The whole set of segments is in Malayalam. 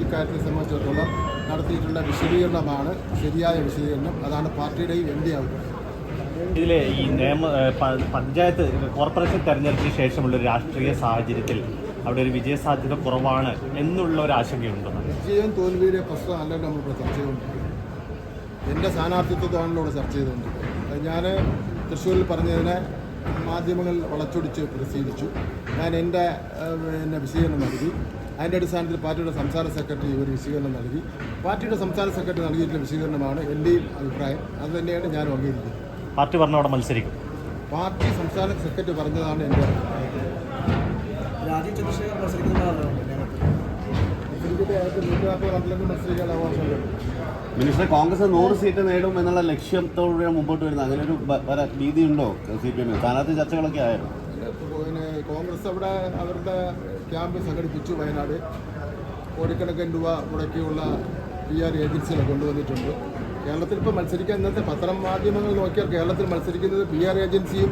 ഇക്കാര്യത്തെ സംബന്ധിച്ചിടത്തോളം നടത്തിയിട്ടുള്ള വിശദീകരണമാണ് ശരിയായ വിശദീകരണം. അതാണ് പാർട്ടിയുടെയും എൻ്റെ അഭിപ്രായം. ഇതിലെ ഈ പഞ്ചായത്ത് കോർപ്പറേഷൻ തെരഞ്ഞെടുപ്പിന് ശേഷമുള്ള രാഷ്ട്രീയ സാഹചര്യത്തിൽ അവിടെ ഒരു വിജയസാധ്യത കുറവാണ് എന്നുള്ള ഒരു ആശങ്കയുണ്ടോ? വിജയവും തോൽവിയുടെ പ്രശ്നമല്ലല്ലോ നമ്മളിപ്പോൾ ചർച്ച ചെയ്തുകൊണ്ടിരിക്കുന്നത്. എൻ്റെ സ്ഥാനാർത്ഥിത്വമാണല്ലോ ഇവിടെ ചർച്ച ചെയ്തുകൊണ്ടിരിക്കുന്നത്. ഞാൻ തൃശ്ശൂരിൽ പറഞ്ഞതിനെ മാധ്യമങ്ങൾ വളച്ചൊടിച്ച് പ്രസിദ്ധീകരിച്ചു. ഞാൻ എൻ്റെ വിശദീകരണം നൽകി. അതിൻ്റെ അടിസ്ഥാനത്തിൽ പാർട്ടിയുടെ സംസ്ഥാന സെക്രട്ടറി ഒരു വിശദീകരണം നൽകി. പാർട്ടിയുടെ സംസ്ഥാന സെക്രട്ടറി നൽകിയിട്ടുള്ള വിശദീകരണമാണ് എൻ്റെയും അഭിപ്രായം. അത് തന്നെയാണ് ഞാൻ അംഗീകരിക്കുന്നത്. പാർട്ടി പറഞ്ഞ അവിടെ മത്സരിക്കും. പാർട്ടി സംസ്ഥാന സെക്രട്ടറി പറഞ്ഞതാണ് എൻ്റെ അഭിപ്രായം. മിനിസ്റ്റർ, കോൺഗ്രസ് 100 സീറ്റ് നേടും എന്നുള്ള ലക്ഷ്യത്തോടുകൂടിയാണ് മുമ്പോട്ട് വരുന്നത്. അങ്ങനെ ഒരു ഭീതിയുണ്ടോ CPM? സ്ഥാനാർത്ഥി ചർച്ചകളൊക്കെ ആയിരുന്നു. പിന്നെ കോൺഗ്രസ് അവിടെ അവരുടെ ക്യാമ്പ് സംഘടിപ്പിച്ചു. വയനാട് കോടിക്കണക്കിന് രൂപ മുടക്കിയുള്ള PR ഏജൻസികളെ കൊണ്ടുവന്നിട്ടുണ്ട്. കേരളത്തിൽ ഇപ്പോൾ മത്സരിക്കാൻ ഇന്നത്തെ പത്രമാധ്യമങ്ങൾ നോക്കിയാൽ കേരളത്തിൽ മത്സരിക്കുന്നത് PR ഏജൻസിയും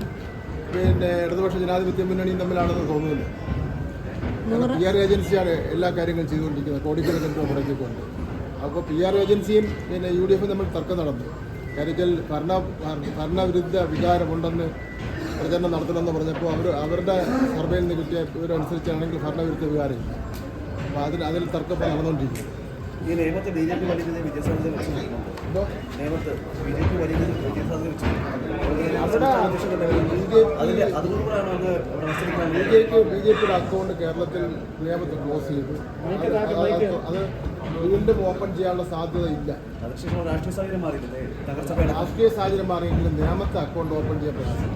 പിന്നെ ഇടതുപക്ഷ ജനാധിപത്യ മുന്നണിയും തമ്മിലാണെന്ന് തോന്നുന്നില്ല. PR ഏജൻസിയാണ് എല്ലാ കാര്യങ്ങളും ചെയ്തുകൊണ്ടിരിക്കുന്നത്. കോടിക്കണക്കിന് രൂപ മുടക്കിക്കൊണ്ട്. അപ്പോൾ PR ഏജൻസിയും പിന്നെ UDF തമ്മിൽ തർക്കം നടന്നു. കാര്യത്തിൽ ഭരണവിരുദ്ധ വികാരമുണ്ടെന്ന് പ്രചരണം നടത്തണമെന്ന് പറഞ്ഞപ്പോൾ അവരുടെ സർവേയിൽ നിന്ന് കിട്ടിയ ഇവരനുസരിച്ചാണെങ്കിൽ ഭരണവിരുദ്ധ വികാരമില്ല. അപ്പോൾ അതിൽ തർക്കം നടന്നുകൊണ്ടിരിക്കുന്നു. ഈ നിയമത്തെ BJP വലിയ വിജയസാധ്യത വെച്ചിട്ടുണ്ടോ? BJP വലിയ വിജയസാധ്യത BJPയുടെ അക്കൗണ്ട് കേരളത്തിൽ നിയമത്തിൽ ക്ലോസ് ചെയ്തു. അത് വീണ്ടും ഓപ്പൺ ചെയ്യാനുള്ള സാധ്യത ഇല്ല. രാഷ്ട്രീയ സാഹചര്യം മാറിയില്ലേ? രാഷ്ട്രീയ സാഹചര്യം മാറിയെങ്കിലും നിയമത്തെ അക്കൗണ്ട് ഓപ്പൺ ചെയ്യാൻ പ്രയാസം.